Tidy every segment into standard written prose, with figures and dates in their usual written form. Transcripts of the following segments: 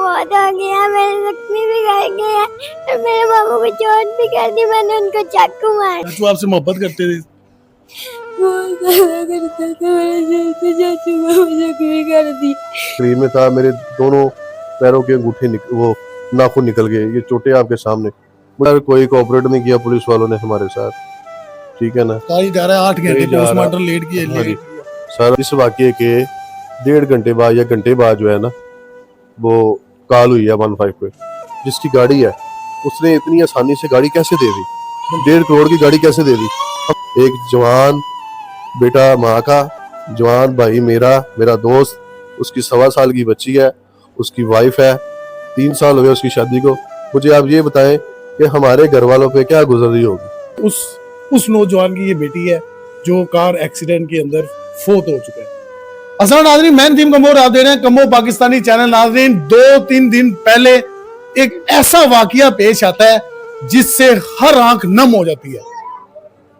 बहुत हो गया, मेरे जख्मी भी कर गए और मेरे मामू को चोट भी कर दी, मैंने उनको चाकू मार। चाचू आपसे मोहब्बत करते थे? बहुत ज्यादा करता था, मेरे चाचू को मुझे जख्मी कर दी। शरीर में था, मेरे दोनों पैरों के अंगूठे वो नाखून निकल गए। ये चोटें आपके सामने। मुझे कोई कोऑपरेट नहीं किया पुलिस वालों ने हमारे साथ, ठीक है ना। कहा जा रहा है 8 घंटे पोस्टमार्टम लेट किए। हाँ जी सर, इस वाकये के 1.5 घंटे बाद या घंटे बाद जो है ना वो कॉल हुई है 15 पे। जिसकी गाड़ी है उसने इतनी आसानी से गाड़ी कैसे दे दी? 1.5 करोड़ की गाड़ी कैसे दे दी? एक जवान बेटा माँ का, जवान भाई मेरा दोस्त, उसकी 1.25 साल की बच्ची है, उसकी वाइफ है, 3 साल हो गए उसकी शादी को। मुझे आप ये बताएं कि हमारे घर वालों पे क्या गुजर रही होगी। उस नौजवान की ये बेटी है जो कार एक्सीडेंट के अंदर फोत हो चुका है। असल नाज़रीन, मैं नदीम कमोर आप दे रहे हैं कमो पाकिस्तानी चैनल। नाज़रीन, 2-3 दिन पहले एक ऐसा वाकया पेश आता है जिससे हर आंख नम हो जाती है।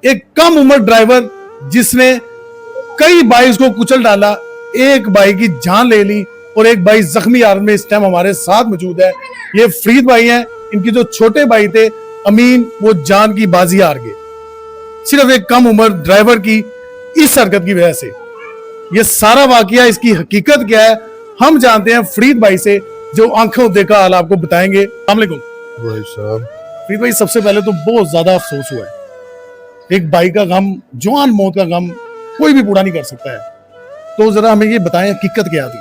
एक कम उम्र ड्राइवर जिसने कई बाइक्स को कुचल डाला, एक बाइक की जान ले ली और एक बाइक जख्मी हालत में इस टाइम हमारे साथ मौजूद है। ये फरीद भाई हैं, इनके जो छोटे भाई थे अमीन, वो जान की बाजी हार गए सिर्फ एक कम उम्र ड्राइवर की इस हरकत की वजह से। ये सारा वाकया, इसकी हकीकत क्या है, हम जानते हैं फरीद भाई से, जो आंखों देखा हाल आपको बताएंगे। अस्सलाम वालेकुम भाई साहब। फरीद भाई, सबसे पहले तो बहुत ज्यादा अफसोस हुआ है। एक भाई का गम, जवान मौत का गम कोई भी पूरा नहीं कर सकता है। तो जरा हमें ये बताएं हकीकत क्या थी।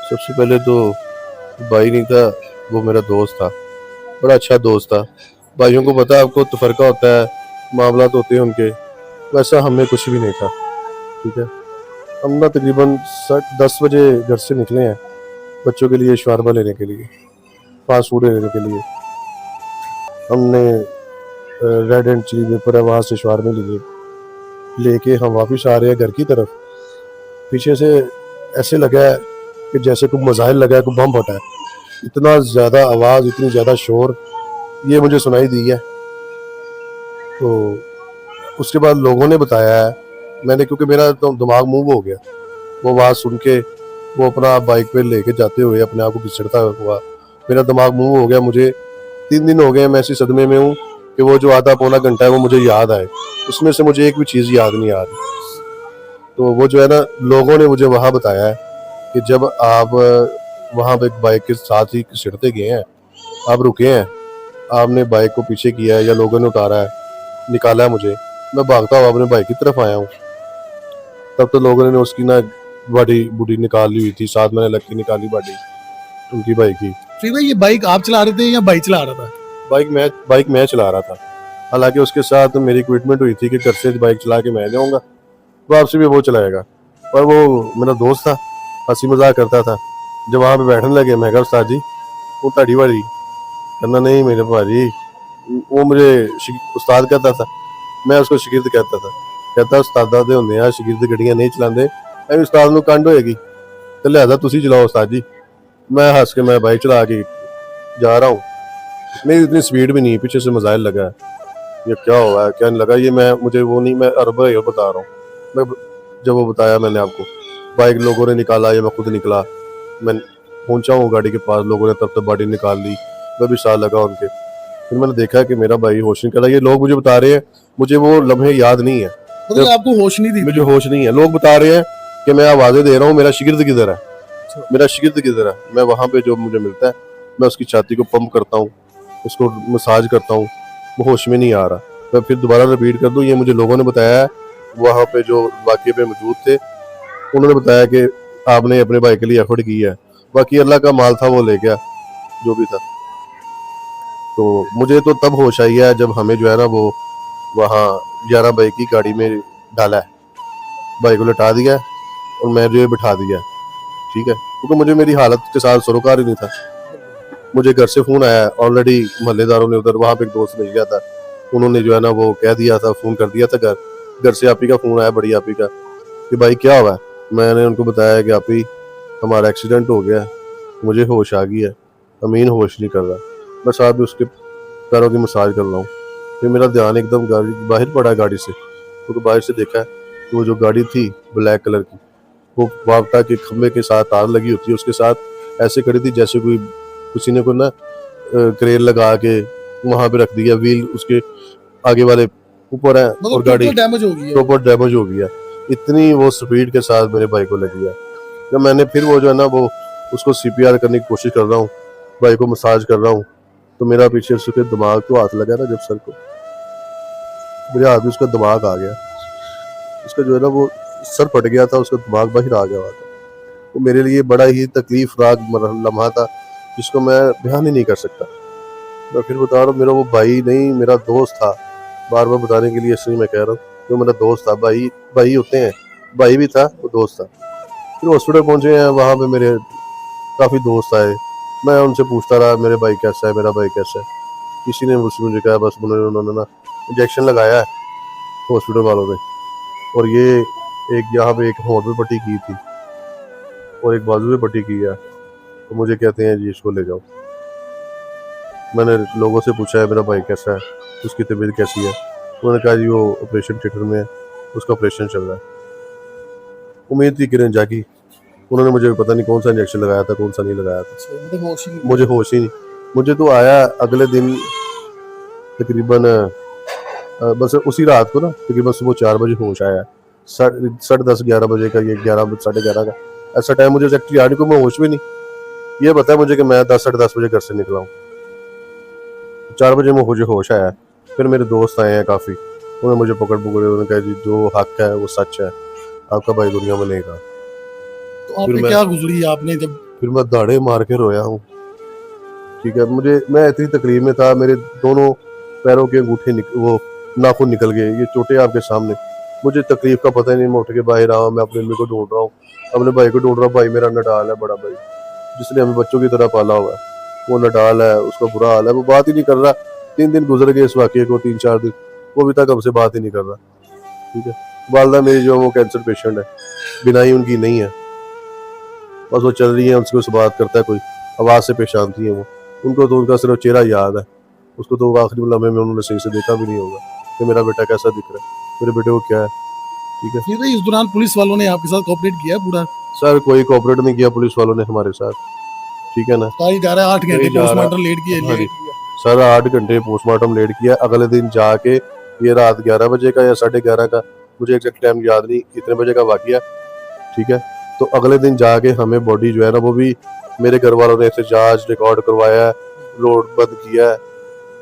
सबसे पहले तो भाई नहीं था, वो मेरा दोस्त था, बड़ा अच्छा दोस्त था। भाइयों को पता है आपको तफरका होता है, मामला तो होते हैं उनके, वैसा हमें कुछ भी नहीं था, ठीक है। हम ना तकरीबन 10 बजे घर से निकले हैं बच्चों के लिए शवारमा लेने के लिए, फास्ट फूड लेने के लिए। हमने रेड एंड चिली पेपर है, वहाँ से शवारमे लिए, लेके हम वापस आ रहे हैं घर की तरफ। पीछे से ऐसे लगा है कि जैसे कोई मजाइल लगा है, कोई बम फटा है। इतना ज़्यादा आवाज़, इतनी ज़्यादा शोर ये मुझे सुनाई दी है। तो उसके बाद लोगों ने बताया है, मैंने, क्योंकि मेरा तो दिमाग मूव हो गया, वो आवाज़ सुन के वो अपना बाइक पे लेके जाते हुए अपने आप को घिसड़ता हुआ, मेरा दिमाग मूव हो गया। मुझे 3 दिन हो गए मैं इसी सदमे में हूँ कि वो जो आधा पौना घंटा है वो मुझे याद आए, उसमें से मुझे एक भी चीज़ याद नहीं आ रही। तो वो जो है ना, लोगों ने मुझे वहाँ बताया है कि जब आप वहाँ पे बाइक के साथ ही घिसड़ते गए हैं, आप रुके हैं, आपने बाइक को पीछे किया है या लोगों ने उतारा है, निकाला है मुझे, मैं भागता हुआ अपने बाइक की तरफ आया हूँ। तब तो लोगों ने उसकी ना बॉडी बूडी निकाल ली हुई थी, साथ मैंने लग के निकाली बॉडी उनकी बाइक की। फरीद भाई, ये बाइक आप चला रहे थे या भाई चला रहा था? बाइक मैं चला रहा था। हालांकि उसके साथ मेरी कमिटमेंट हुई थी कि घर से बाइक चला के मैं जाऊँगा, वापसी भी वो चलाएगा, पर वो मेरा दोस्त था, हंसी मजाक करता था। जब वहाँ पे बैठने लगे, मैं कहा उस्ताद जी वो ताड़ी वाड़ी करना नहीं मेरे भाजी। वो मुझे उस्ताद कहता था, मैं उसको शिगिर्द कहता था। कहता उस्तादा दे होंगे शिगिर्द गड्डियां नहीं चलाते, अभी उस्ताद में कंड होएगी, तो लिहाजा तुसी चलाओ उस्ताद जी। मैं हंस के मैं बाइक चला के जा रहा हूँ, मेरी इतनी स्पीड भी नहीं, पीछे से मजाइल लगा है, ये क्या हुआ है क्या नहीं लगा, ये मुझे वो नहीं, मैं अरब बता रहा हूँ। मैं जब वो बताया मैंने आपको, बाइक लोगों ने निकाला या मैं खुद निकला, मैं पहुंचा हूँ गाड़ी के पास, लोगों ने तब तक बॉडी निकाल ली, मैं भी साल लगा उनके। फिर मैंने देखा कि मेरा भाई होश नहीं कर रहा। ये लोग मुझे बता रहे हैं, मुझे वो लम्हे याद नहीं है, मतलब आपको होश नहीं थी? मुझे होश नहीं है। लोग बता रहे हैं कि मैं आवाज़ें दे रहा हूँ, मेरा शिगिर्द किधर है, मेरा शिगिर्द किधर है। मैं वहाँ पे जो मुझे मिलता है, मैं उसकी छाती को पंप करता हूँ, उसको मसाज करता हूँ, वो होश में नहीं आ रहा। मैं फिर दोबारा रिपीट कर दूँ, ये मुझे लोगों ने बताया है, वहाँ पे जो वाक़े पे मौजूद थे उन्होंने बताया कि आपने अपने भाई के लिए एफर्ट की है, बाकी अल्लाह का माल था वो ले गया जो भी था। तो मुझे तो तब होश आई है जब हमें जो है ना वो वहाँ 11 बाइक की गाड़ी में डाला है, बाइक को लटा दिया और मैं जो है बिठा दिया, ठीक है, क्योंकि मुझे मेरी हालत के साथ सरोकार ही नहीं था। मुझे घर से फ़ोन आया, ऑलरेडी मोहल्लेदारों ने उधर वहाँ पे एक दोस्त मिल गया था, उन्होंने जो है ना वो कह दिया था, फ़ोन कर दिया था घर से आपी का फ़ोन आया, बड़ी आपी का, कि भाई क्या हुआ है। मैंने उनको बताया कि आपी हमारा एक्सीडेंट हो गया, मुझे होश आ गई है, अमीन होश नहीं कर रहा, बस आप भी उसके पैरों की मसाज कर रहा हूँ। फिर मेरा ध्यान एकदम गाड़ी बाहर पड़ा गाड़ी से, क्योंकि बाहर से देखा तो वो जो गाड़ी थी ब्लैक कलर की, वो वापटा के खंबे के साथ तार लगी होती है, उसके साथ ऐसे खड़ी थी जैसे कोई किसी ने को ना क्रेन लगा के वहां पे रख दिया, व्हील उसके आगे वाले ऊपर है और गाड़ी डैमेज हो गई है। प्रॉपर डैमेज हो गया। इतनी वो स्पीड के साथ मेरे बाइक को लगी है। जब मैंने फिर वो जो है ना वो उसको सीपीआर करने की कोशिश कर रहा हूँ, बाइक को मसाज कर रहा हूँ, तो मेरा पीछे उसके दिमाग को हाथ लगा ना, जब सर को मेरे हाथ में उसका दिमाग आ गया, उसका जो है ना वो सर फट गया था, उसका दिमाग बाहर आ गया हुआ था। वो मेरे लिए बड़ा ही तकलीफनाक लम्हा था जिसको मैं बयान ही नहीं कर सकता। मैं फिर बता रहा हूँ, मेरा वो भाई नहीं मेरा दोस्त था, बार बार बताने के लिए इसलिए मैं कह रहा हूँ, जो मेरा दोस्त था, भाई भाई होते हैं, भाई भी था वो दोस्त था। फिर हॉस्पिटल पहुंचे हैं, वहाँ पे मेरे काफ़ी दोस्त आए, मैं उनसे पूछता रहा मेरे भाई कैसा है, मेरा भाई कैसा है। किसी ने मुझे कहा बस उन्होंने ना इंजेक्शन लगाया है हॉस्पिटल वालों ने, और ये एक यहाँ पे एक होंठ पे पट्टी की थी और एक बाजू पे पट्टी की है, तो मुझे कहते हैं जी इसको ले जाओ। मैंने लोगों से पूछा है मेरा भाई कैसा है, उसकी तबीयत कैसी है, उन्होंने कहा जी वो ऑपरेशन थिएटर में है, उसका ऑपरेशन चल रहा है। उम्मीद थी किरण जागी, उन्होंने मुझे पता नहीं कौन सा इंजेक्शन लगाया था, कौन सा नहीं लगाया था, मुझे होश ही नहीं। मुझे तो आया अगले दिन तकरीबन बस उसी रात को ना तकरीबन सुबह 4 बजे होश आया, 10:30-11 बजे का, ये 11 साढ़े 11 का ऐसा टाइम मुझे एक्चुअली आने को, मैं होश भी नहीं। ये पता है मुझे कि मैं 10-10:30 बजे घर से निकला हूँ, 4 बजे मुझे होश आया। फिर मेरे दोस्त आए हैं काफ़ी, उन्होंने मुझे पकड़ उन्होंने कहा जी जो हक है वो सच है, आपका भाई दुनिया में नहीं रहा। तो आपने क्या गुजरी आपने जब? फिर मैं दाड़े मार के रोया हूँ, ठीक है। मैं इतनी तकलीफ में था, मेरे दोनों पैरों के अंगूठे वो नाखून निकल गए, ये चोटें आपके सामने। मुझे तकलीफ का पता ही नहीं, मैं उठ के बाहर आया, मैं अपने अम्मी को ढूंढ रहा हूँ, अपने भाई को ढूंढ रहा हूँ। भाई मेरा नडाल है, बड़ा भाई जिसने हमें बच्चों की तरह पाला हुआ है, वो नडाल है, उसका बुरा हाल है, वो बात ही नहीं कर रहा। 3 दिन गुजर गए इस वाक़े को, 3-4 दिन, वो अभी तक हमसे बात ही नहीं कर रहा, ठीक है। वालदा मेरी जो वो कैंसर पेशेंट है, बिनाई उनकी नहीं है, बस वो चल रही है, उनसे बात करता है कोई, आवाज़ से पहचानती है वो, उनको तो उनका सिर्फ चेहरा याद है, उसको तो आखिरी लम्हे में उन्होंने सही से देखा भी नहीं होगा कि मेरा बेटा कैसा दिख रहा है, मेरे बेटे को क्या है, ठीक है। फिर इस दौरान पुलिस वालों ने आपके साथ कोऑपरेट किया पूरा? सर कोई कोऑपरेट नहीं किया पुलिस वालों ने हमारे साथ, ठीक है ना। कहा जा रहा है 8 घंटे पोस्टमार्टम लेट हाँ जी। किया। सर 8 घंटे पोस्टमार्टम लेट किया, अगले दिन जाके ये रात 11 बजे का या 11:30 का, मुझे एग्जैक्ट टाइम याद नहीं कितने बजे का वाकया, ठीक है। तो अगले दिन जाके हमें बॉडी जो है ना, वो भी मेरे घर वालों ने एहतजाज रिकॉर्ड करवाया, रोड बंद किया है,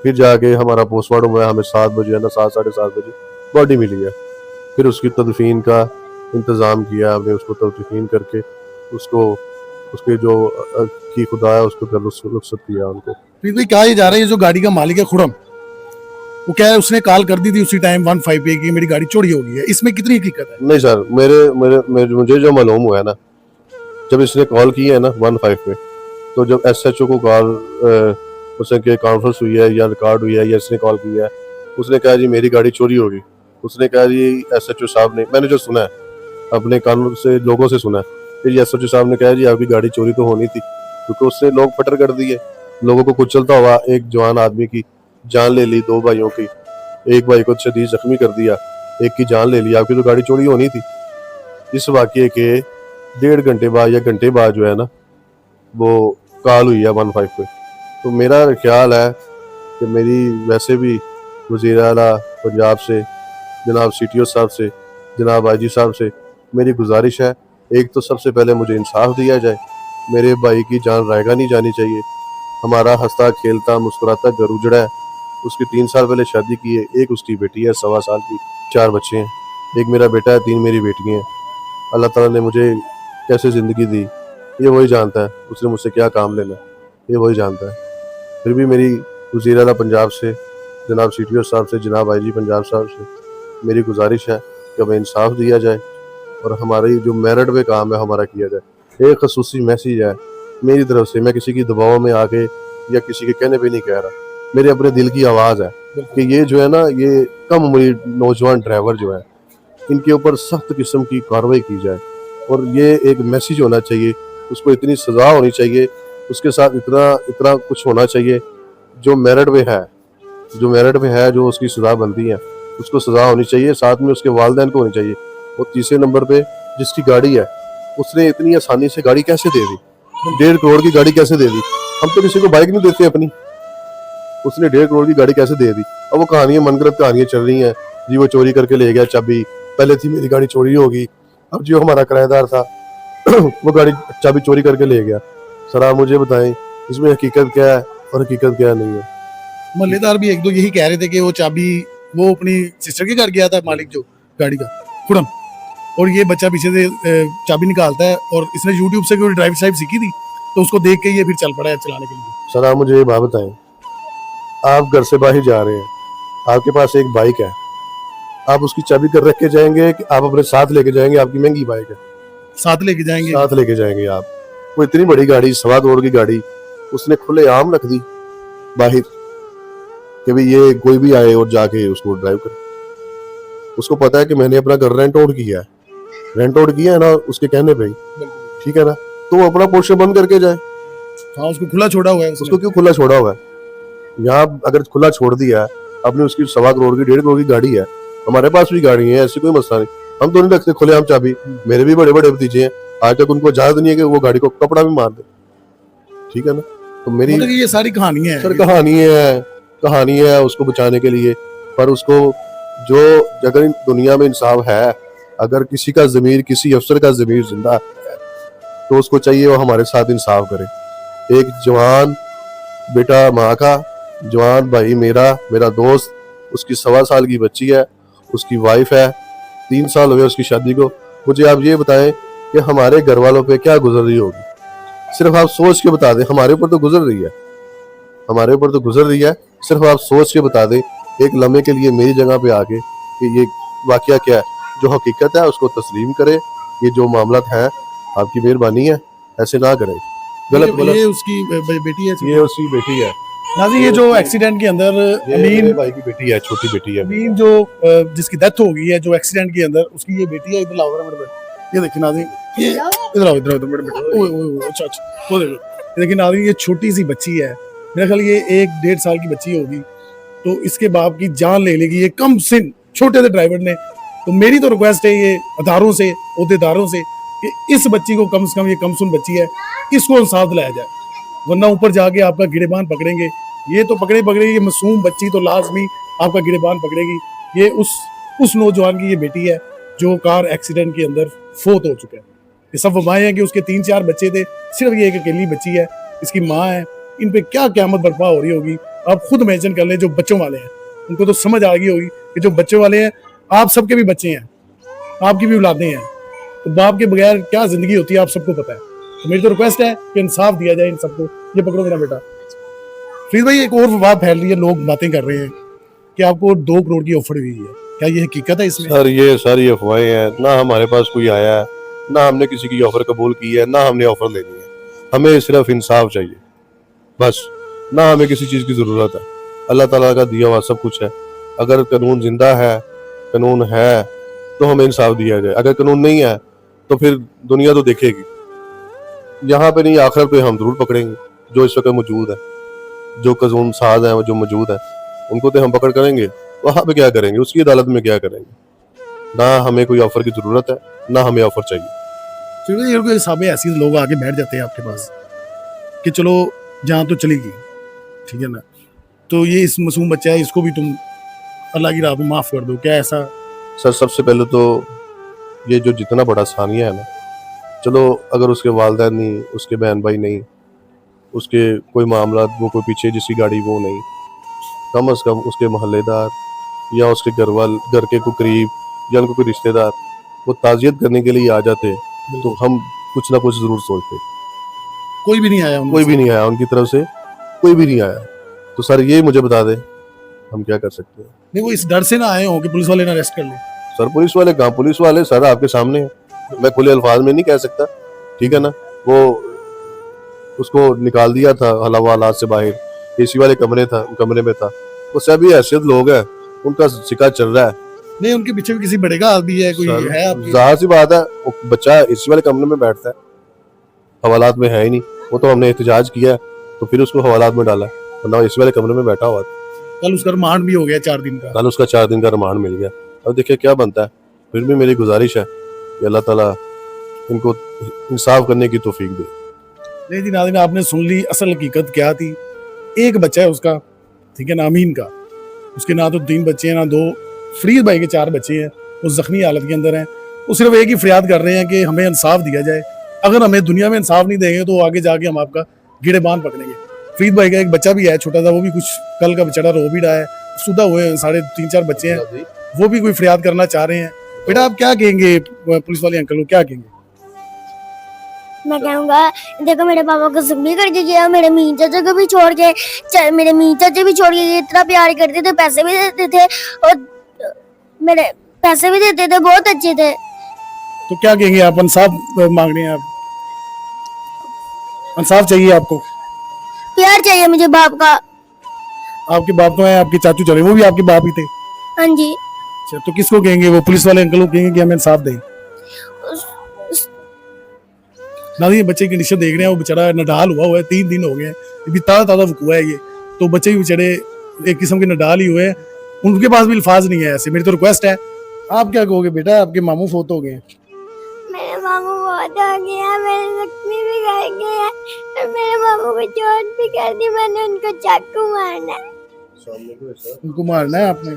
फिर जाके हमारा पोस्टमार्टम हुआ, हमें 7 बजे है ना, 7 साढ़े 7 बजे बॉडी मिली है। फिर उसकी तदफीन का इंतज़ाम किया हमने, उसको तदफीन करके उसको उसके जो की खुदा है उसको रुखसत किया उनको। फिर भी कहा जा रहा है ये जो गाड़ी का मालिक है खुरम, वो क्या है उसने कॉल कर दी थी उसी टाइम 15 पे कि मेरी गाड़ी चोरी हो गई है, इसमें कितनी हकीकत है? नहीं सर, मुझे जो मालूम हुआ है ना, जब इसने कॉल की है ना 15 पे, तो जब एसएचओ को कॉल उसने कॉन्फ्रेंस हुई है या रिकॉर्ड हुई है या इसने कॉल किया है, उसने कहा जी मेरी गाड़ी चोरी होगी। उसने कहा जी एसएचओ साहब ने, मैंने जो सुना है अपने कानून से लोगों से सुना है, फिर एसएचओ साहब ने कहा जी आपकी गाड़ी चोरी तो होनी थी, क्योंकि उससे लोग फटर कर दिए, लोगों को कुचलता हुआ एक जवान आदमी की जान ले ली, 2 भाइयों की, एक भाई को शदीद जख्मी कर दिया, एक की जान ले ली, आपकी तो गाड़ी चोरी होनी थी। इस वाक़े के 1.5 घंटे बाद या घंटे बाद जो है ना वो कॉल हुई है 15 पे। तो मेरा ख्याल है कि मेरी वैसे भी वज़ीर आला पंजाब से जनाब सीटीओ साहब से, जनाब आईजी साहब से मेरी गुजारिश है, एक तो सबसे पहले मुझे इंसाफ दिया जाए, मेरे भाई की जान रायगा नहीं जानी चाहिए। हमारा हंसता खेलता मुस्कुराता घर उजड़ा है, उसकी 3 साल पहले शादी की है, एक उसकी बेटी है 1.25 साल की, 4 बच्चे हैं, एक मेरा बेटा है, 3 मेरी बेटियाँ हैं। अल्लाह ताला ने मुझे कैसे ज़िंदगी दी ये वही जानता है, उसने मुझसे क्या काम लेना ये वही जानता है। फिर भी मेरी वज़ीर आला पंजाब से जनाब सीटीओ साहब से, जनाब आईजी पंजाब साहब से मेरी गुजारिश है कि हमें इंसाफ दिया जाए और हमारी जो मेरिट पे काम है हमारा किया जाए। एक खसूसी मैसेज है मेरी तरफ से, मैं किसी की दबाव में आके या किसी के कहने पे नहीं कह रहा, मेरे अपने दिल की आवाज़ है कि ये जो है ना, ये कम उम्री नौजवान ड्राइवर जो है इनके ऊपर सख्त किस्म की कार्रवाई की जाए, और ये एक मैसेज होना चाहिए, उसको इतनी सज़ा होनी चाहिए, उसके साथ इतना कुछ होना चाहिए जो मेरिट में है, जो उसकी सज़ा बनती है उसको सज़ा होनी चाहिए, साथ में उसके वालिदैन को होनी चाहिए। और तीसरे नंबर पे जिसकी गाड़ी है उसने इतनी आसानी से गाड़ी कैसे दे दी, 1.5 करोड़ की गाड़ी कैसे दे दी? हम तो किसी को बाइक नहीं देते अपनी, उसने 1.5 करोड़ की गाड़ी कैसे दे दी? अब वो कहानियां, मनगढ़ंत कहानियां चल रही हैं जी, वो चोरी करके ले गया चाबी, पहले थी मेरी गाड़ी चोरी होगी, अब जो हमारा किराएदार था वो गाड़ी चाबी चोरी करके ले गया। सर आप मुझे बताएं इसमें हकीकत क्या है और हकीकत क्या नहीं है? मोहल्लेदार भी एक दो यही कह रहे थे कि वो चाबी वो अपनी सिस्टर के घर गया था, मालिक जो गाड़ी का खुड़म, और ये बच्चा पीछे से चाबी निकालता है, और इसने यूट्यूब से कोई ड्राइव शाइव सीखी थी तो उसको देख के ये फिर चल पड़ा है चलाने के लिए। सर आप मुझे ये बात बताएं, आप घर से बाहर जा रहे हैं, आपके पास एक बाइक है, आप उसकी चाबी कर रख के जाएंगे कि आप अपने साथ लेके जाएंगे? आपकी महंगी बाइक है, साथ लेके जाएंगे। साथ लेके जाएंगे आप? वो इतनी बड़ी गाड़ी, 1.25 करोड़ की गाड़ी उसने खुले आम रख दी बाहर कि भाई ये कोई भी आए और जाके उसको ड्राइव करे। उसको पता है कि मैंने अपना घर रेंट आउट किया है, रेंट आउट किया है ना उसके कहने पे, ठीक है ना, तो वो अपना पोर्शन बंद करके जाए। हाँ, उसको खुला छोड़ा हुआ है उसने। उसको क्यों खुला छोड़ा हुआ है? यहाँ अगर खुला छोड़ दिया, अपनी उसकी 1.25 करोड़ की 1.5 करोड़ की गाड़ी है, हमारे पास भी गाड़ी है, ऐसी कोई मसला नहीं, हम तो नहीं रखते खुले हम चाबी। मेरे भी बड़े बड़े भतीजे हैं, आज तक उनको इजाजत नहीं है कि वो गाड़ी को कपड़ा भी मार दे, ठीक है ना। तो मेरी मतलब ये सारी कहानियां हैं। सर कहानी है उसको बचाने के लिए, पर उसको जो अगर दुनिया में इंसाफ है, अगर किसी का ज़मीर, किसी अफसर का ज़मीर जिंदा है तो उसको चाहिए वो हमारे साथ इंसाफ करे। एक जवान बेटा माँ का, जवान भाई मेरा दोस्त, उसकी 1.25 साल की बच्ची है, उसकी वाइफ है, 3 साल हुए उसकी शादी को। मुझे आप ये बताएं कि हमारे घर वालों पे क्या गुजर रही होगी? सिर्फ आप सोच के बता दें, हमारे ऊपर तो गुजर रही है, हमारे ऊपर तो गुजर रही है, सिर्फ आप सोच के बता दें एक लम्हे के लिए मेरी जगह पे आके कि ये वाकया क्या है, जो हकीकत है उसको तस्लीम करें। ये जो मामला है, आपकी मेहरबानी है, ऐसे ना करें। गलत ये उसकी बेटी है। ये उसकी बेटी है नाज़रीन, ये जो एक्सीडेंट के अंदर अमीन भाई की बेटी है, छोटी बेटी है। अमीन जो जिसकी डेथ हो गई है, जो एक्सीडेंट के अंदर, उसकी ये बेटी है। इधर लाओ जरा मेरे बेटे, ये देखिए नाज़रीन, ये इधर आओ, इधर मेरे बेटे, ओए ओए अच्छा वो देखो, ये देखिए नाज़रीन, ये छोटी सी बच्ची है, मेरा ख्याल ये 1-1.5 साल की बच्ची होगी, तो इसके बाप की जान ले लेगी ये कम सिन छोटे से ड्राइवर ने। तो मेरी तो रिक्वेस्ट है ये अदारों से, अहदेदारों से, कि इस बच्ची को कम से कम, ये कमसुन बच्ची है, इसको इंसाफ दिलाया जाए, वरना ऊपर जाके आपका गिरेबान पकड़ेंगे। ये तो पकड़ेगी, ये मासूम बच्ची तो लाजमी आपका गिरेबान पकड़ेगी। ये उस नौजवान की ये बेटी है जो कार एक्सीडेंट के अंदर फोत हो चुका है। ये सब वबाएं हैं कि उसके 3-4 बच्चे थे, सिर्फ ये एक अकेली बच्ची है, इसकी माँ है। इन पे क्या क़यामत बर्पा हो रही होगी, आप खुद इमेजिन कर लें। जो बच्चों वाले हैं उनको तो समझ आ गई होगी कि जो बच्चों वाले हैं, आप सबके भी बच्चे हैं, आपकी भी औलादें हैं, तो बाप के बगैर क्या जिंदगी होती है आप सबको पता है। तो मेरी तो रिक्वेस्ट है कि इंसाफ दिया जाए इन सबको। ये पकड़ो मेरा बेटा। फरीद भाई, एक और विवाद फैल रही है, लोग बातें कर रहे हैं कि आपको 2 करोड़ की ऑफर हुई है, क्या ये हकीकत है इसमें? सर ये सारी अफवाहें हैं, ना हमारे पास कोई आया है, ना हमने किसी की ऑफर कबूल की है, ना हमने ऑफर लेनी है। हमें सिर्फ इंसाफ चाहिए बस, ना हमें किसी चीज़ की ज़रूरत है। अल्लाह ताला का दिया हुआ सब कुछ है। अगर कानून जिंदा है, कानून है, तो हमें इंसाफ दिया जाए। अगर कानून नहीं है तो फिर दुनिया तो देखेगी, यहाँ पे नहीं आखिरत पे हम जरूर पकड़ेंगे। जो इस वक्त मौजूद है, जो कानून साज है, जो मौजूद है, उनको तो हम पकड़ करेंगे। वहाँ पे क्या करेंगे, उसकी अदालत में क्या करेंगे? ना हमें कोई ऑफर की जरूरत है, ना हमें ऑफर चाहिए। फिर ये हिसाब ऐसे लोग आके बैठ जाते हैं आपके पास कि चलो जहाँ तो चलेगी, ठीक है ना, तो ये इस मासूम बच्चा है, इसको भी तुम अल्लाह की राह में माफ़ कर दो, क्या ऐसा? सर सबसे पहले तो ये जो जितना बड़ा सानिया है ना, चलो अगर उसके वालिदैन नहीं, उसके बहन भाई नहीं, उसके कोई मामला, वो कोई पीछे जिसकी गाड़ी वो नहीं, कम से कम उसके मोहल्लेदार या उसके घर के कोई करीब या उनको कोई रिश्तेदार वो ताज़ियत करने के लिए आ जाते, तो हम कुछ ना कुछ ज़रूर सोचते। कोई भी नहीं आया, कोई भी नहीं आया उनकी तरफ से, कोई भी नहीं आया। तो सर ये मुझे बता दे हम क्या कर सकते हैं? नहीं, वो इस डर से ना आए हो कि पुलिस वाले ना अरेस्ट कर ले। सर पुलिस वाले कहाँ, पुलिस वाले सर आपके सामने हैं, मैं खुले अल्फाज में नहीं कह सकता, ठीक है ना। वो उसको निकाल दिया था हवालात से बाहर, एसी वाले कमरे में था। वो सभी हैसियत लोग हैं, उनका सिक्का चल रहा है। नहीं, उनके पीछे भी किसी बड़े का आदमी है, कोई है आपके? जाहिर सी बात है, वो बच्चा एसी वाले कमरे में बैठता है, हवालात में है ही नहीं। वो तो हमने एहतजाज किया तो फिर उसको हवालात में डाला, वरना एसी वाले कमरे में बैठा हुआ था। कल उसका रिमांड भी हो गया 4 दिन का। कल उसका 4 दिन का रिमांड मिल गया। अब देखिए क्या बनता है। फिर भी मेरी गुजारिश है कि अल्लाह ताला इनको इंसाफ करने की तौफीक दे। नहीं जी नाज़रीन, आपने सुन ली असल हकीकत क्या थी। एक बच्चा है उसका, ठीक है ना, अमीन का। उसके ना तो 3 बच्चे हैं ना 2, फरीद भाई के 4 बच्चे हैं। वो जख्मी हालत के अंदर हैं। वो सिर्फ एक ही फरियाद कर रहे हैं कि हमें इंसाफ दिया जाए। अगर हमें दुनिया में इंसाफ नहीं देंगे तो आगे जाके हम आपका गिरेबान पकड़ेंगे। फरीद भाई का एक बच्चा भी है छोटा सा, वो भी कुछ कल का बेचारा रो भी रहा है। सुधा हुए हैं, 3.5-4 बच्चे हैं, वो भी कोई फरियाद करना चाह रहे हैं। बेटा आप क्या कहेंगे पुलिस वाले अंकल को, क्या कहेंगे? मैं कहूँगा देखो मेरे पापा को जख्मी कर दीजिए, मेरे मीन चाचा को भी छोड़ के, मेरे मीन चाचे भी छोड़ के, ये इतना प्यार करते थे, पैसे भी देते थे और मेरे पैसे भी देते थे, बहुत अच्छे थे। तो क्या कहेंगे आप? इंसाफ मांग रहे हैं आप, इंसाफ चाहिए आपको? प्यार चाहिए मुझे बाप का। आपके बाप तो हैं, आपके चाचू चले, वो भी आपके बाप ही थे। हाँ जी। अच्छा, तो किसको कहेंगे? वो पुलिस वाले अंकल को कहेंगे कि हमें इंसाफ दें? ना ये बच्चे की कंडीशन देख रहे हैं, वो बेचारा नडाल हुआ है, 3 दिन हो गए हैं, अभी ताज़ा ताज़ा हुआ है ये। तो बच्चे भी बेचारे एक किस्म के नडाल ही हुए हैं, उनके पास भी अल्फाज नहीं है ऐसे। मेरी तो रिक्वेस्ट है, आप क्या कहोगे बेटा? आपके मामू फोत हो गए हैं। मेरे मामू बहुत हो गया, मेरे जख्मी भी कर गए और मेरे मामू को चोट भी कर दी, मैंने उनको चाकू मारना है। उनको मारना है आपने,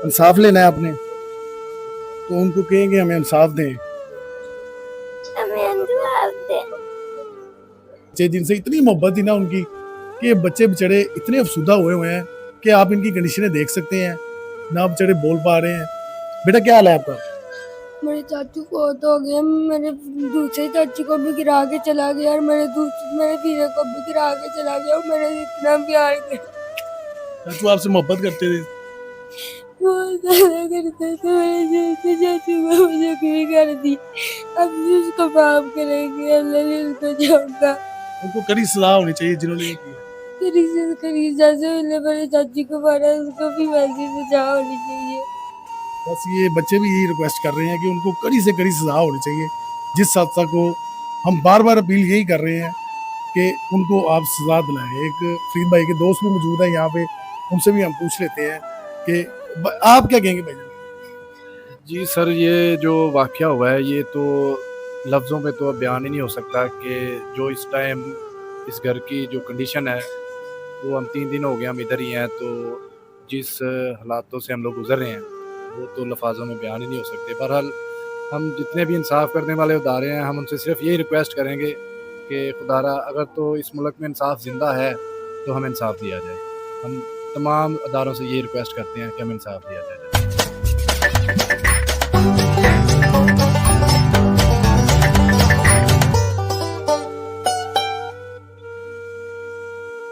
इंसाफ लेना है आपने, तो उनको कहेंगे हमें इंसाफ दें। हमें इंसाफ दे। बच्चे जिनसे इतनी मोहब्बत थी ना उनकी, कि ये बच्चे बेचारे इतने अफसुदा हुए हैं कि आप इनकी कंडीशनें देख सकते हैं ना, बेचारे बोल पा रहे हैं। बेटा क्या हाल है आपका? मेरे चाचू बहुत हो गए, मेरे दूसरे चाचू को भी गिरा के चला गया और मेरे पीरे को भी गिरा के चला गया और मेरे इतना प्यार कर चाचू आपसे मोहब्बत करते थे? बहुत ज्यादा करते थे। मेरे दूसरे चाचू को मुझे भी कर दी, अब भी उसको माफ करेंगे, अल्लाह ने उसको छोड़ा। उनको कड़ी सजा होनी चाहिए जिन्होंने ये किया। करीब जैसे मैंने मेरे चाची को मारा, उसको भी वैसी सजा होनी चाहिए। बस ये बच्चे भी यही रिक्वेस्ट कर रहे हैं कि उनको कड़ी से कड़ी सजा होनी चाहिए। जिस हादसा को हम बार बार अपील यही कर रहे हैं कि उनको आप सजा दिलाएं। एक फरीद भाई के दोस्त भी मौजूद है यहाँ पे, उनसे भी हम पूछ लेते हैं कि आप क्या कहेंगे भाई? जी सर, ये जो वाक़या हुआ है ये तो लफ्ज़ों में तो बयान ही नहीं हो सकता कि जो इस टाइम इस घर की जो कंडीशन है, वो हम 3 दिन हो गए हम इधर ही हैं, तो जिस हालातों से हम लोग गुज़र रहे हैं वो तो लफ्ज़ों में बयान ही नहीं हो सकते। बहरहाल हम जितने भी इंसाफ़ करने वाले अदारे हैं, हम उनसे सिर्फ़ यही रिक्वेस्ट करेंगे कि खुदारा अगर तो इस मुल्क में इंसाफ़ ज़िंदा है तो हमें इंसाफ़ दिया जाए। हम तमाम अदारों से यही रिक्वेस्ट करते हैं कि हमें इंसाफ़ दिया जाए।